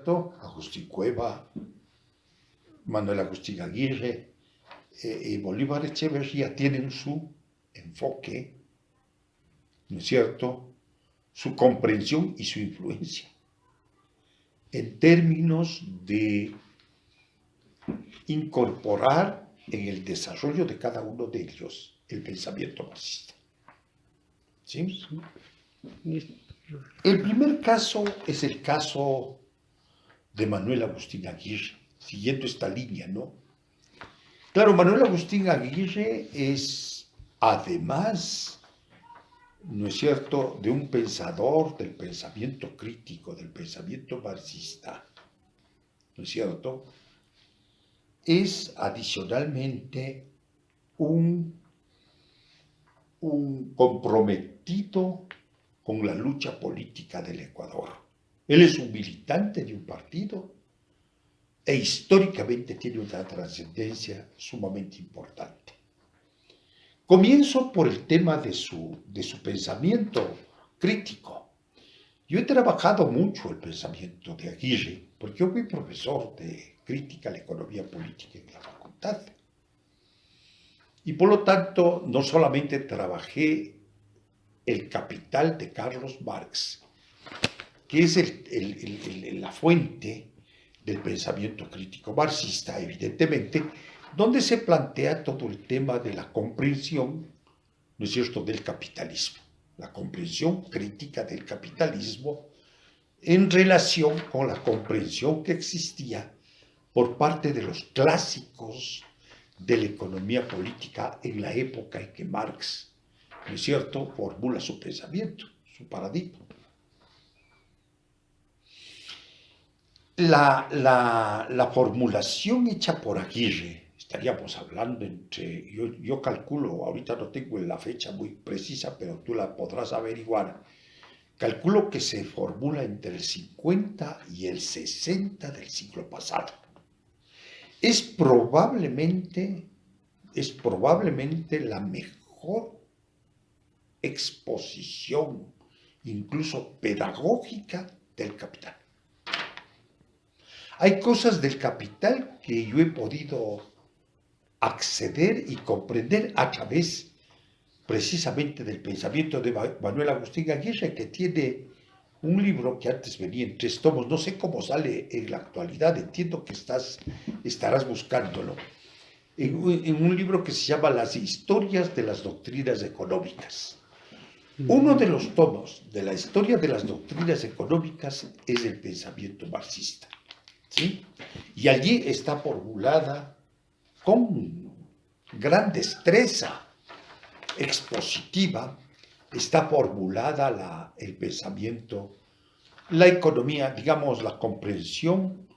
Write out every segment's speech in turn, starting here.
cierto? Agustín Cueva, Manuel Agustín Aguirre y Bolívar Echeverría tienen su enfoque, ¿no es cierto?, su comprensión y su influencia en términos de incorporar en el desarrollo de cada uno de ellos el pensamiento marxista. ¿Sí? El primer caso es el caso de Manuel Agustín Aguirre, siguiendo esta línea, ¿no? Claro, Manuel Agustín Aguirre es, además, ¿no es cierto?, de un pensador del pensamiento crítico, del pensamiento marxista, ¿no es cierto?, es adicionalmente un comprometido con la lucha política del Ecuador. Él es un militante de un partido e históricamente tiene una trascendencia sumamente importante. Comienzo por el tema de su pensamiento crítico. Yo he trabajado mucho el pensamiento de Aguirre, porque yo fui profesor de crítica a la economía política en la facultad. Y por lo tanto, no solamente trabajé el Capital de Carlos Marx, que es la fuente del pensamiento crítico marxista, evidentemente, donde se plantea todo el tema de la comprensión, ¿no es cierto?, del capitalismo, la comprensión crítica del capitalismo en relación con la comprensión que existía por parte de los clásicos de la economía política en la época en que Marx, ¿no es cierto?, formula su pensamiento, su paradigma. La formulación hecha por Aguirre, estaríamos hablando entre, yo calculo, ahorita no tengo la fecha muy precisa, pero tú la podrás averiguar, calculo que se formula entre el 50 y el 60 del siglo pasado. Es probablemente la mejor exposición, incluso pedagógica, del Capital. Hay cosas del Capital que yo he podido acceder y comprender a través precisamente del pensamiento de Manuel Agustín Aguirre, que tiene un libro que antes venía en 3 tomos, no sé cómo sale en la actualidad, entiendo que estarás buscándolo, en un libro que se llama Las historias de las doctrinas económicas. Uno de los tomos de la historia de las doctrinas económicas es el pensamiento marxista, ¿sí? Y allí está formulada con gran destreza expositiva, está formulada el pensamiento, la economía, digamos, la comprensión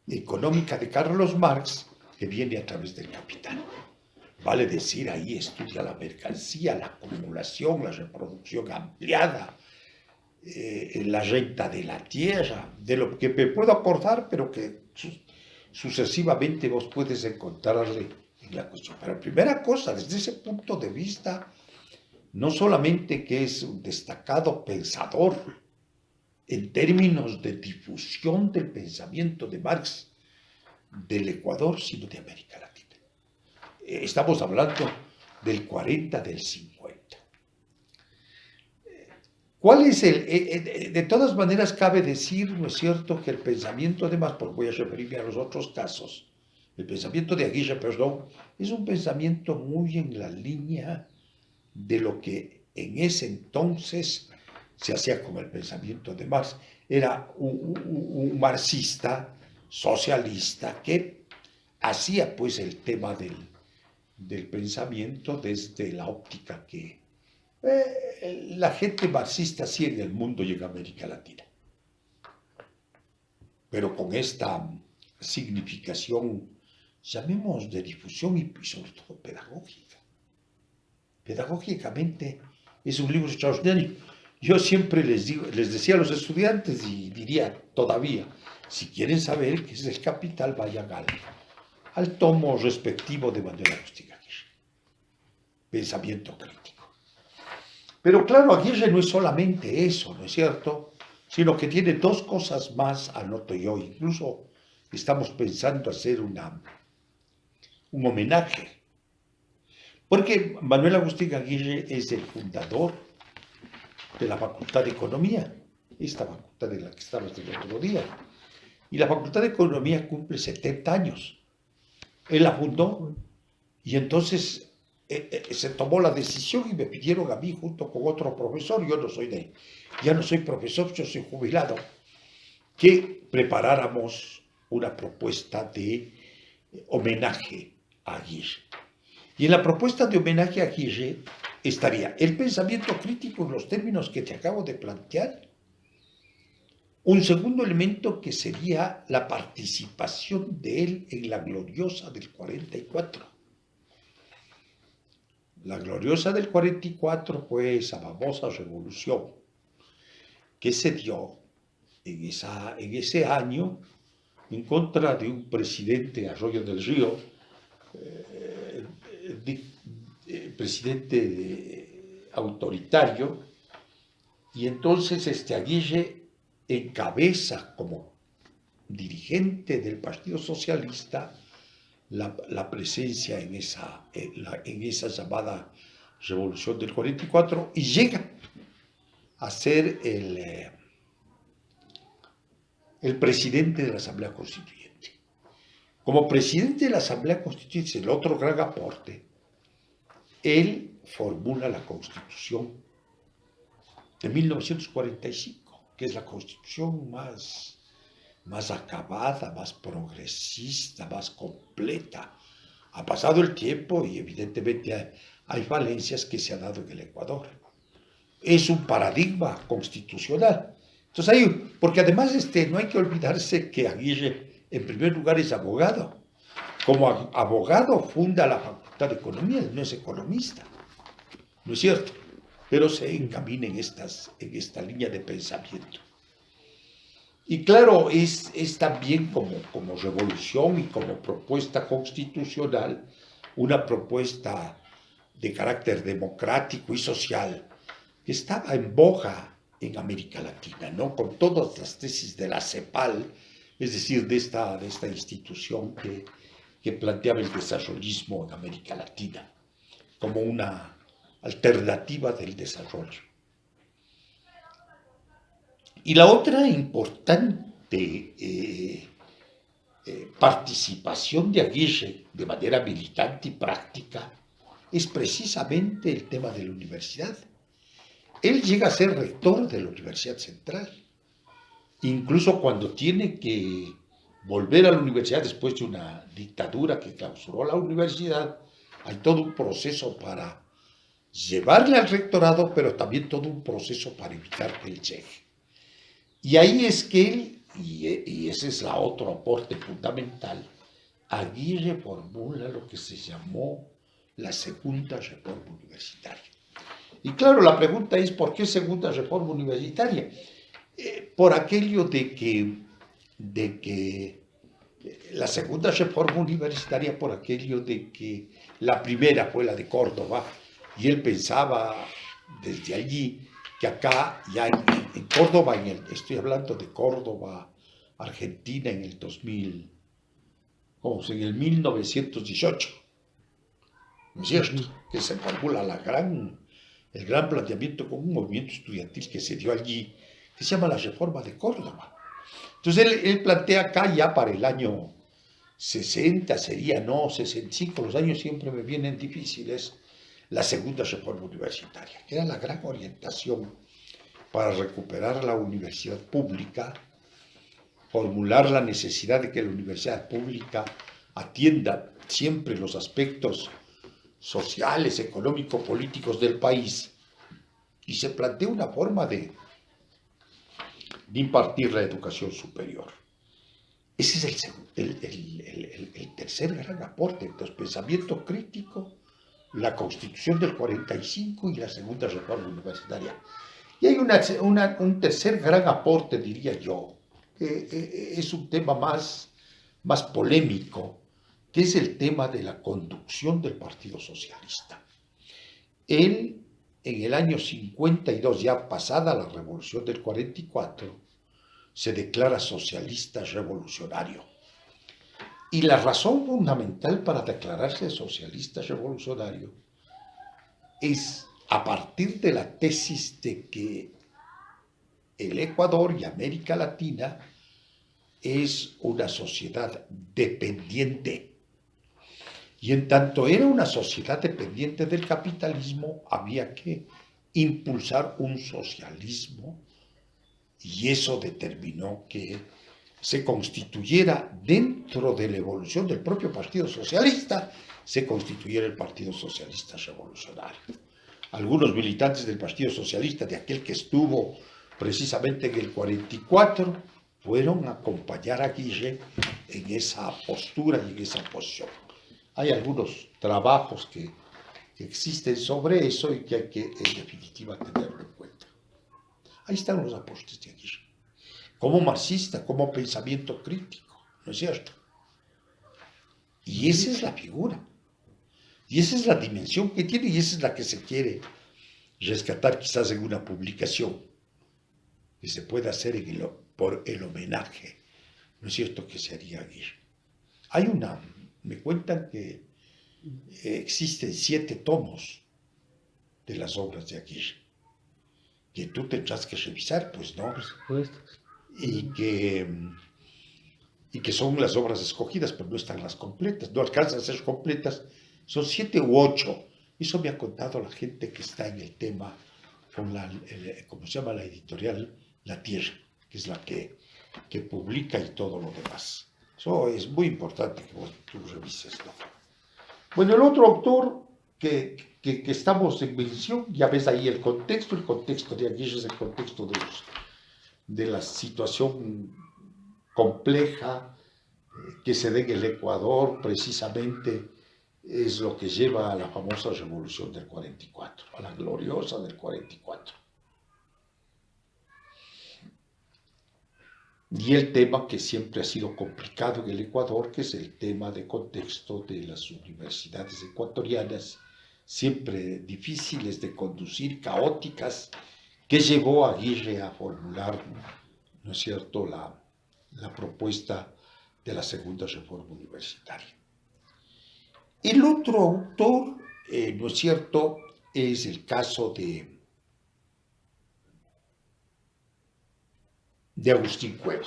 económica de Carlos Marx, que viene a través del Capital. Vale decir, ahí estudia la mercancía, la acumulación, la reproducción ampliada, la renta de la tierra, de lo que me puedo acordar, pero que sucesivamente vos puedes encontrarle en la cuestión. Pero primera cosa, desde ese punto de vista, no solamente que es un destacado pensador en términos de difusión del pensamiento de Marx del Ecuador, sino de América Latina. Estamos hablando del 40, del 50. ¿Cuál es de todas maneras cabe decir, ¿no es cierto?, que el pensamiento, además, pues voy a referirme a los otros casos, el pensamiento de Aguirre, perdón, es un pensamiento muy en la línea de lo que en ese entonces se hacía con el pensamiento de Marx. Era un marxista, socialista, que hacía pues el tema del pensamiento desde la óptica que la gente marxista sí en el mundo y en América Latina, pero con esta significación, llamemos de difusión y sobre todo pedagógica. Pedagógicamente es un libro extraordinario. Yo siempre les decía a los estudiantes y diría todavía, si quieren saber qué es el Capital, vayan al tomo respectivo de Manuel Agustín Aguirre, pensamiento crítico. Pero claro, Aguirre no es solamente eso, ¿no es cierto?, sino que tiene dos cosas más, anoto yo. Incluso estamos pensando hacer un homenaje, porque Manuel Agustín Aguirre es el fundador de la Facultad de Economía, esta facultad en la que estamos el otro día. Y la Facultad de Economía cumple 70 años. Él la fundó y entonces se tomó la decisión y me pidieron a mí junto con otro profesor, ya no soy profesor, yo soy jubilado, que preparáramos una propuesta de homenaje a Aguirre. Y en la propuesta de homenaje a Aguirre estaría el pensamiento crítico en los términos que te acabo de plantear. Un segundo elemento que sería la participación de él en la gloriosa del 44. La gloriosa del 44 fue esa famosa revolución que se dio en ese año en contra de un presidente Arroyo del Río, presidente autoritario, y entonces Aguirre encabeza como dirigente del Partido Socialista la presencia en esa llamada Revolución del 44 y llega a ser el presidente de la Asamblea Constituyente. Como presidente de la Asamblea Constituyente, el otro gran aporte, él formula la Constitución de 1945, que es la Constitución más acabada, más progresista, más completa. Ha pasado el tiempo y evidentemente hay falencias que se han dado en el Ecuador. Es un paradigma constitucional. Entonces porque además no hay que olvidarse que Aguirre en primer lugar es abogado. Como abogado funda la Facultad de Economía, él no es economista, ¿no es cierto? Pero se encamina en esta línea de pensamiento. Y claro, es también como revolución y como propuesta constitucional, una propuesta de carácter democrático y social que estaba en boga en América Latina, ¿no? Con todas las tesis de la CEPAL, es decir, de esta institución que planteaba el desarrollismo en América Latina como una alternativa del desarrollo. Y la otra importante participación de Aguirre de manera militante y práctica es precisamente el tema de la universidad. Él llega a ser rector de la Universidad Central, incluso cuando tiene que volver a la universidad después de una dictadura que clausuró la universidad. Hay todo un proceso para llevarle al rectorado, pero también todo un proceso para evitar que él llegue. Y ahí es que él, y ese es la otro aporte fundamental, Aguirre formula lo que se llamó la segunda reforma universitaria. Y claro, la pregunta es, ¿por qué segunda reforma universitaria? Por aquello de que la segunda reforma universitaria, por aquello de que la primera fue la de Córdoba, y él pensaba desde allí que acá, ya en Córdoba, estoy hablando de Córdoba, Argentina, en el 2000, en el 1918, ¿no es cierto? Que se formula el gran planteamiento con un movimiento estudiantil que se dio allí, que se llama la Reforma de Córdoba. Entonces él plantea acá ya para el año 60, sería, no, 65, los años siempre me vienen difíciles, la segunda reforma universitaria, que era la gran orientación para recuperar la universidad pública, formular la necesidad de que la universidad pública atienda siempre los aspectos sociales, económico-políticos del país, y se plantea una forma de impartir la educación superior. Ese es el tercer gran aporte, entonces, pensamiento crítico, la Constitución del 45 y la segunda reforma universitaria. Y hay un tercer gran aporte, diría yo, que es un tema más polémico, que es el tema de la conducción del Partido Socialista. Él en el año 52, ya pasada la revolución del 44, se declara socialista revolucionario. Y la razón fundamental para declararse socialista revolucionario es a partir de la tesis de que el Ecuador y América Latina es una sociedad dependiente. Y en tanto era una sociedad dependiente del capitalismo, había que impulsar un socialismo, y eso determinó que se constituyera dentro de la evolución del propio Partido Socialista, se constituyera el Partido Socialista Revolucionario. Algunos militantes del Partido Socialista, de aquel que estuvo precisamente en el 44, fueron a acompañar a Aguirre en esa postura y en esa posición. Hay algunos trabajos que existen sobre eso y que hay que, en definitiva, tenerlo en cuenta. Ahí están los aportes de Aguirre. Como marxista, como pensamiento crítico, ¿no es cierto? Y esa es la figura. Y esa es la dimensión que tiene y esa es la que se quiere rescatar quizás en una publicación que se pueda hacer por el homenaje, ¿no es cierto?, que se haría a Aguirre. Me cuentan que existen 7 tomos de las obras de Aguirre, que tú tendrás que revisar, pues no, Por supuesto. y que son las obras escogidas, pero no están las completas, no alcanzan a ser completas, son 7 u 8. Eso me ha contado la gente que está en el tema con ¿cómo se llama? La editorial La Tierra, que es la que publica y todo lo demás. Eso es muy importante que tú revises, ¿no? Bueno, el otro autor que estamos en mención, ya ves ahí el contexto de Aguirre es el contexto de la situación compleja que se da en el Ecuador, precisamente es lo que lleva a la famosa revolución del 44, a la gloriosa del 44. Y el tema que siempre ha sido complicado en el Ecuador, que es el tema de contexto de las universidades ecuatorianas, siempre difíciles de conducir, caóticas, que llevó a Aguirre a formular, ¿no es cierto?, la propuesta de la segunda reforma universitaria. El otro autor, ¿no es cierto?, es el caso de Agustín Cueva.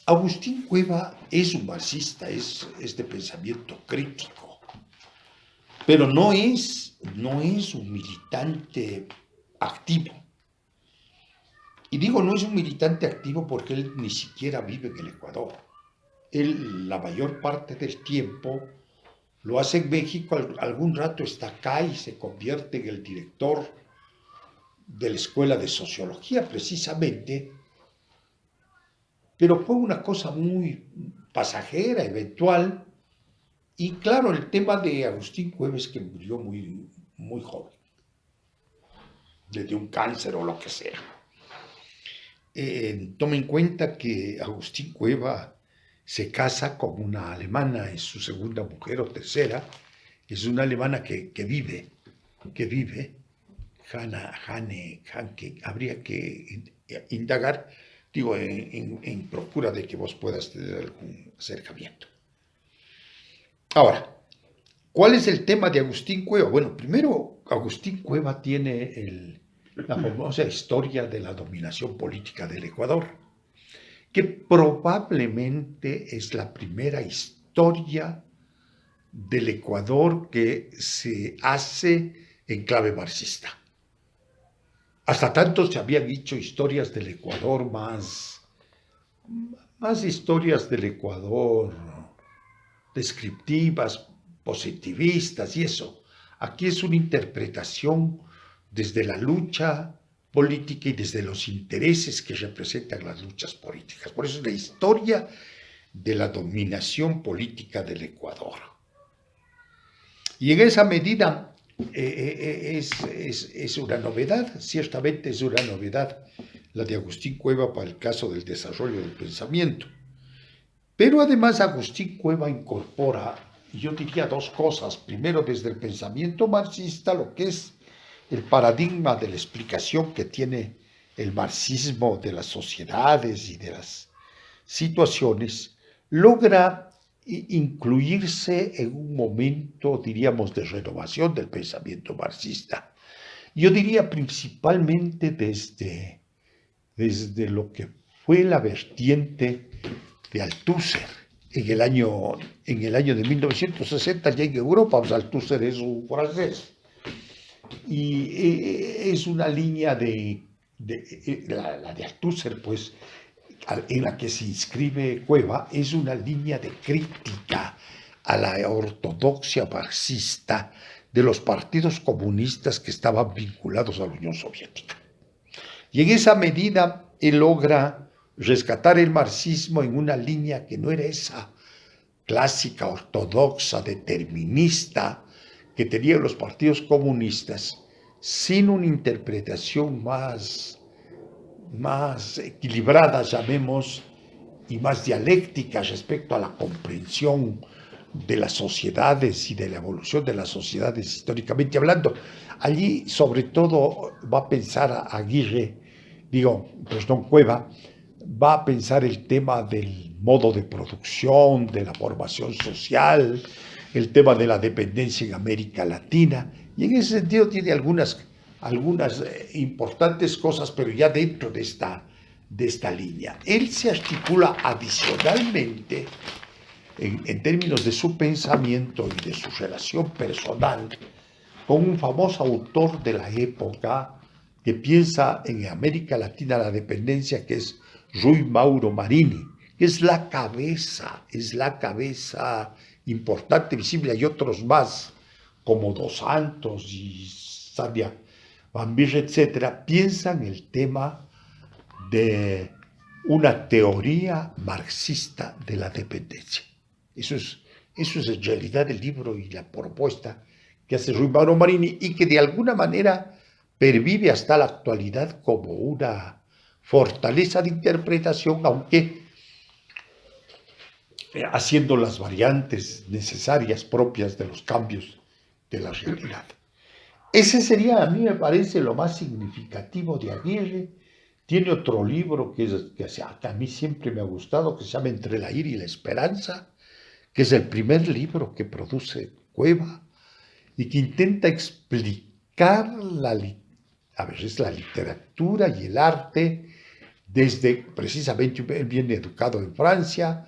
Agustín Cueva es un marxista, es de pensamiento crítico, pero no es un militante activo. Y digo no es un militante activo porque él ni siquiera vive en el Ecuador. Él la mayor parte del tiempo lo hace en México, algún rato está acá y se convierte en el director de la Escuela de Sociología precisamente, pero fue una cosa muy pasajera, eventual, y claro, el tema de Agustín Cueva es que murió muy, muy joven, de un cáncer o lo que sea. Tome en cuenta que Agustín Cueva se casa con una alemana, es su segunda mujer o tercera, es una alemana que vive, Hanke, habría que indagar, digo, en procura de que vos puedas tener algún acercamiento. Ahora, ¿cuál es el tema de Agustín Cueva? Bueno, primero, Agustín Cueva tiene la famosa historia de la dominación política del Ecuador, que probablemente es la primera historia del Ecuador que se hace en clave marxista. Hasta tanto se habían dicho historias del Ecuador más historias del Ecuador descriptivas, positivistas y eso. Aquí es una interpretación desde la lucha política y desde los intereses que representan las luchas políticas. Por eso es la historia de la dominación política del Ecuador. Y en esa medida es una novedad, ciertamente es una novedad la de Agustín Cueva para el caso del desarrollo del pensamiento. Pero además Agustín Cueva incorpora yo diría dos cosas. Primero, desde el pensamiento marxista, lo que es el paradigma de la explicación que tiene el marxismo de las sociedades y de las situaciones, logra incluirse en un momento, diríamos, de renovación del pensamiento marxista. Yo diría principalmente desde lo que fue la vertiente de Althusser en el año de 1960, ya en Europa. Pues Althusser es un francés y es una línea la de Althusser, pues, en la que se inscribe Cueva, es una línea de crítica a la ortodoxia marxista de los partidos comunistas que estaban vinculados a la Unión Soviética. Y en esa medida él logra rescatar el marxismo en una línea que no era esa clásica, ortodoxa, determinista que tenían los partidos comunistas, sino una interpretación más equilibrada, llamemos, y más dialéctica respecto a la comprensión de las sociedades y de la evolución de las sociedades históricamente hablando. Allí, sobre todo, va a pensar a Aguirre, Cueva, va a pensar el tema del modo de producción, de la formación social, el tema de la dependencia en América Latina, y en ese sentido tiene algunas importantes cosas, pero ya dentro de esta línea. Él se articula adicionalmente, en términos de su pensamiento y de su relación personal, con un famoso autor de la época que piensa en América Latina la dependencia, que es Rui Mauro Marini, que es la cabeza importante, visible. Hay otros más, como Dos Santos y Sabia Bambir, etcétera, piensan el tema de una teoría marxista de la dependencia. Eso es en realidad el libro y la propuesta que hace Rui Mauro Marini, y que de alguna manera pervive hasta la actualidad como una fortaleza de interpretación, aunque haciendo las variantes necesarias propias de los cambios de la realidad. Ese sería, a mí me parece, lo más significativo de Aguirre. Tiene otro libro que a mí siempre me ha gustado, que se llama Entre la ira y la esperanza, que es el primer libro que produce Cueva y que intenta explicar la literatura y el arte desde, precisamente, él viene educado en Francia,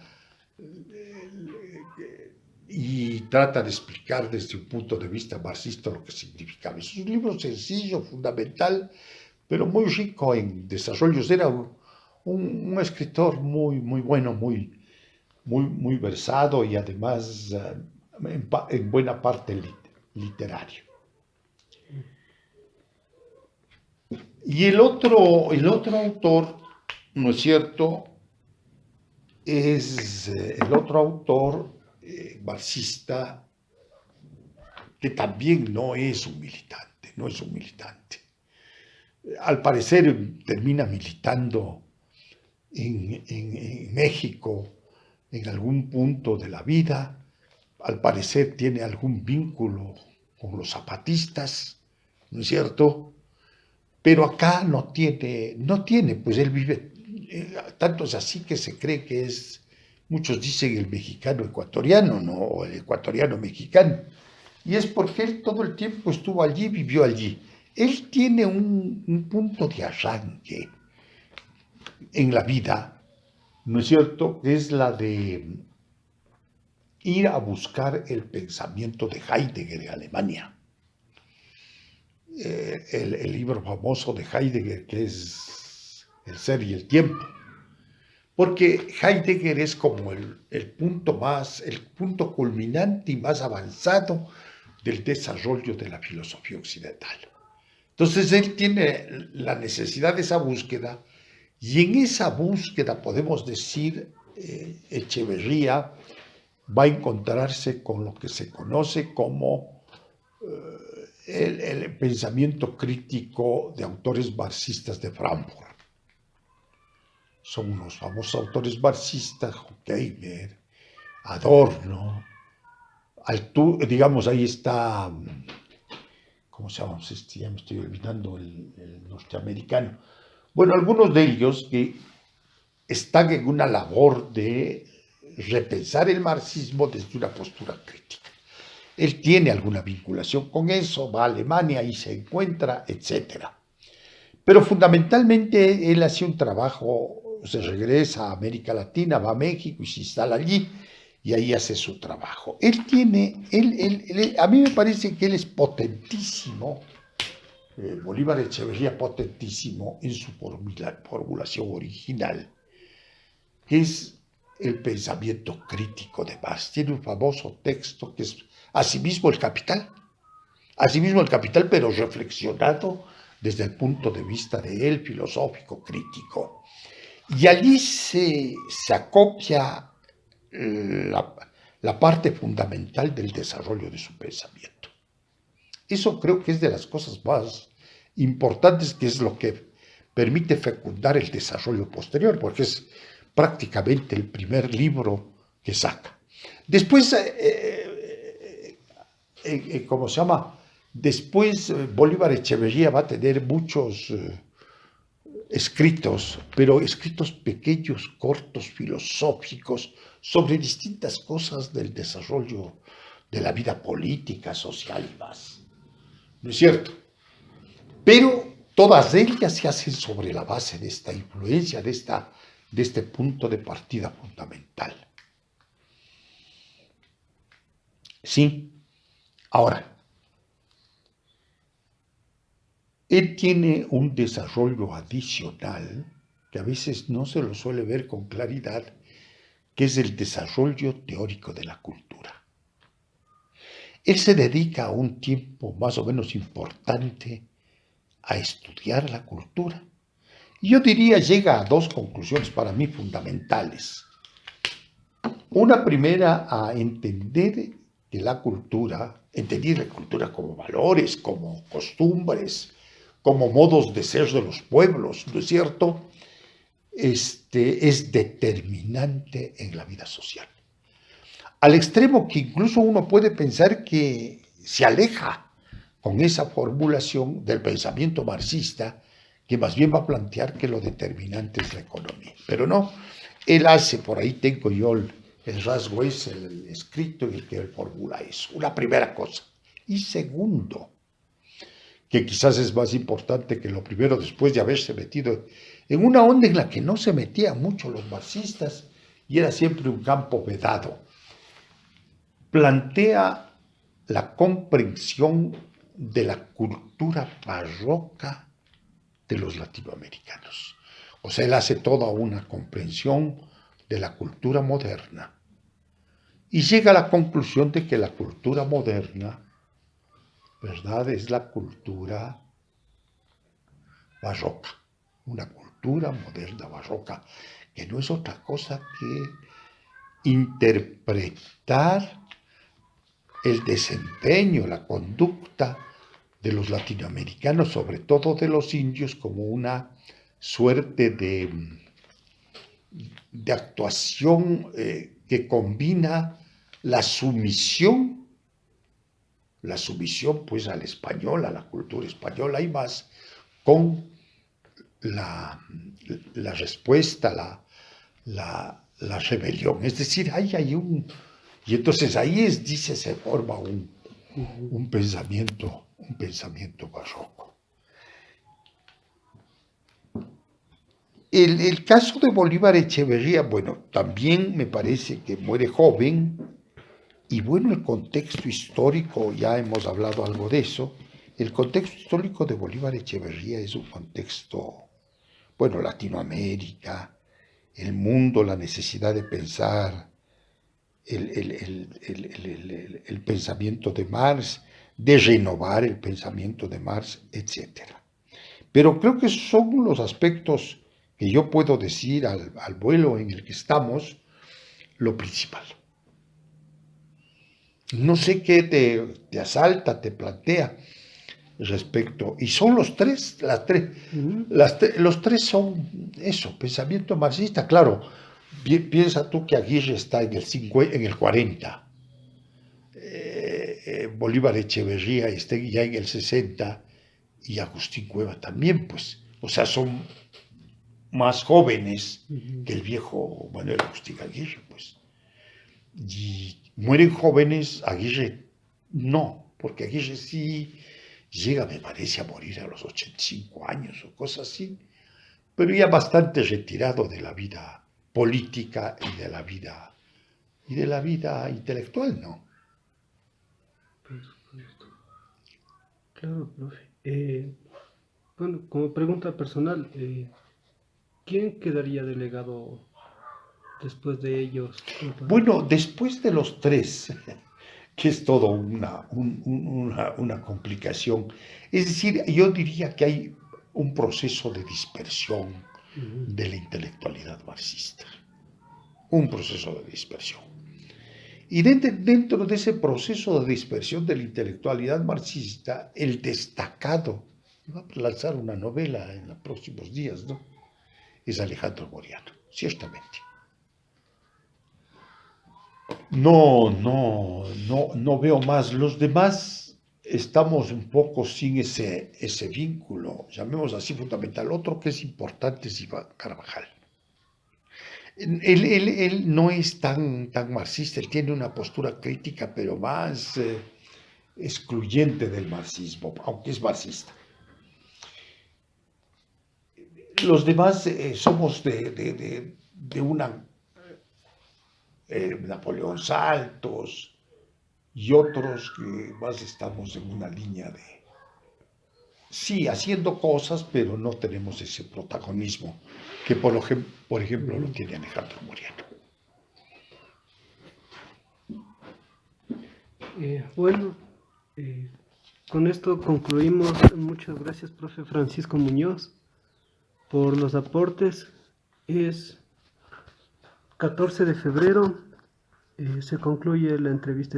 y trata de explicar desde un punto de vista marxista lo que significaba. Es un libro sencillo, fundamental, pero muy rico en desarrollos. Era un escritor muy bueno, muy versado, y además en buena parte literario. Y el otro autor, ¿no es cierto?, es el otro autor marxista, que también no es un militante. Al parecer termina militando en México en algún punto de la vida. Al parecer tiene algún vínculo con los zapatistas, ¿no es cierto? Pero acá no tiene, pues él vive, tanto es así que se cree que es, muchos dicen, el mexicano ecuatoriano, ¿no? O el ecuatoriano mexicano. Y es porque él todo el tiempo estuvo allí, vivió allí. Él tiene un punto de arranque en la vida, ¿no es cierto?, que es la de ir a buscar el pensamiento de Heidegger en Alemania. El libro famoso de Heidegger, que es El ser y el tiempo. Porque Heidegger es como el punto culminante y más avanzado del desarrollo de la filosofía occidental. Entonces él tiene la necesidad de esa búsqueda, y en esa búsqueda, podemos decir, Echeverría va a encontrarse con lo que se conoce como el pensamiento crítico de autores marxistas de Frankfurt. Son unos famosos autores marxistas, Horkheimer, Adorno, digamos, ahí está, ¿cómo se llama? Ya me estoy olvidando el norteamericano. Bueno, algunos de ellos que están en una labor de repensar el marxismo desde una postura crítica. Él tiene alguna vinculación con eso, va a Alemania y se encuentra, etc. Pero fundamentalmente él hace un trabajo, se regresa a América Latina, va a México y se instala allí y ahí hace su trabajo. A mí me parece que él es potentísimo, Bolívar Echeverría potentísimo en su formulación original, que es el pensamiento crítico de Marx. Tiene un famoso texto que es asimismo el Capital, pero reflexionado desde el punto de vista de él, filosófico, crítico. Y allí se acopia la parte fundamental del desarrollo de su pensamiento. Eso creo que es de las cosas más importantes, que es lo que permite fecundar el desarrollo posterior, porque es prácticamente el primer libro que saca. Después, ¿cómo se llama? Después Bolívar Echeverría va a tener muchos escritos, pero escritos pequeños, cortos, filosóficos, sobre distintas cosas del desarrollo de la vida política, social y más. ¿No es cierto? Pero todas ellas se hacen sobre la base de esta influencia, de este punto de partida fundamental. Sí. Ahora, él tiene un desarrollo adicional que a veces no se lo suele ver con claridad, que es el desarrollo teórico de la cultura. Él se dedica a un tiempo más o menos importante a estudiar la cultura. Y yo diría, llega a dos conclusiones para mí fundamentales. Una primera, a entender que entender la cultura como valores, como costumbres, como modos de ser de los pueblos, ¿no es cierto? Es determinante en la vida social. Al extremo que incluso uno puede pensar que se aleja con esa formulación del pensamiento marxista, que más bien va a plantear que lo determinante es la economía. Pero no, él hace, por ahí tengo yo el rasgo es el escrito en el que él formula eso, una primera cosa. Y segundo, que quizás es más importante que lo primero, después de haberse metido en una onda en la que no se metían mucho los marxistas y era siempre un campo vedado, plantea la comprensión de la cultura barroca de los latinoamericanos. O sea, él hace toda una comprensión de la cultura moderna y llega a la conclusión de que la cultura moderna, ¿verdad?, es la cultura barroca, una cultura moderna barroca, que no es otra cosa que interpretar el desempeño, la conducta de los latinoamericanos, sobre todo de los indios, como una suerte de actuación que combina la sumisión pues al español, a la cultura española y más, con la respuesta, la rebelión. Es decir, hay un... Y entonces ahí se forma un pensamiento barroco. El caso de Bolívar Echeverría, bueno, también me parece que muere joven, y bueno, el contexto histórico, ya hemos hablado algo de eso, el contexto histórico de Bolívar Echeverría es un contexto, bueno, Latinoamérica, el mundo, la necesidad de pensar el pensamiento de Marx, de renovar el pensamiento de Marx, etc. Pero creo que son los aspectos que yo puedo decir al vuelo en el que estamos, lo principal. No sé qué te asalta, te plantea respecto, y son los tres, los tres son eso, pensamiento marxista. Claro, piensa tú que Aguirre está en el 40, Bolívar Echeverría está ya en el 60 y Agustín Cueva también, pues. O sea, son más jóvenes que el viejo Manuel Agustín Aguirre, pues. Y mueren jóvenes, Aguirre no, porque Aguirre sí llega, me parece, a morir a los 85 años o cosas así, pero ya bastante retirado de la vida política y de la vida intelectual, ¿no? Por supuesto. Claro, profe. Bueno, como pregunta personal, ¿quién quedaría delegado después de ellos? Bueno, después de los tres, que es todo una complicación, es decir, yo diría que hay un proceso de dispersión Ujú. de la intelectualidad marxista, un proceso de dispersión. Y dentro de ese proceso de dispersión de la intelectualidad marxista, el destacado, va a lanzar una novela en los próximos días, ¿no? Es Alejandro Goriano, ciertamente. No veo más. Los demás estamos un poco sin ese vínculo, llamemos así fundamental. Otro que es importante es Iván Carvajal. Él no es tan marxista, él tiene una postura crítica, pero más excluyente del marxismo, aunque es marxista. Los demás somos de una Napoleón Saltos y otros que más estamos en una línea de, sí, haciendo cosas, pero no tenemos ese protagonismo que por ejemplo lo Ujú. tiene Alejandro Moriano. Bueno, eh, con esto concluimos. Muchas gracias, profe Francisco Muñoz, por los aportes. Es 14 de febrero, se concluye la entrevista.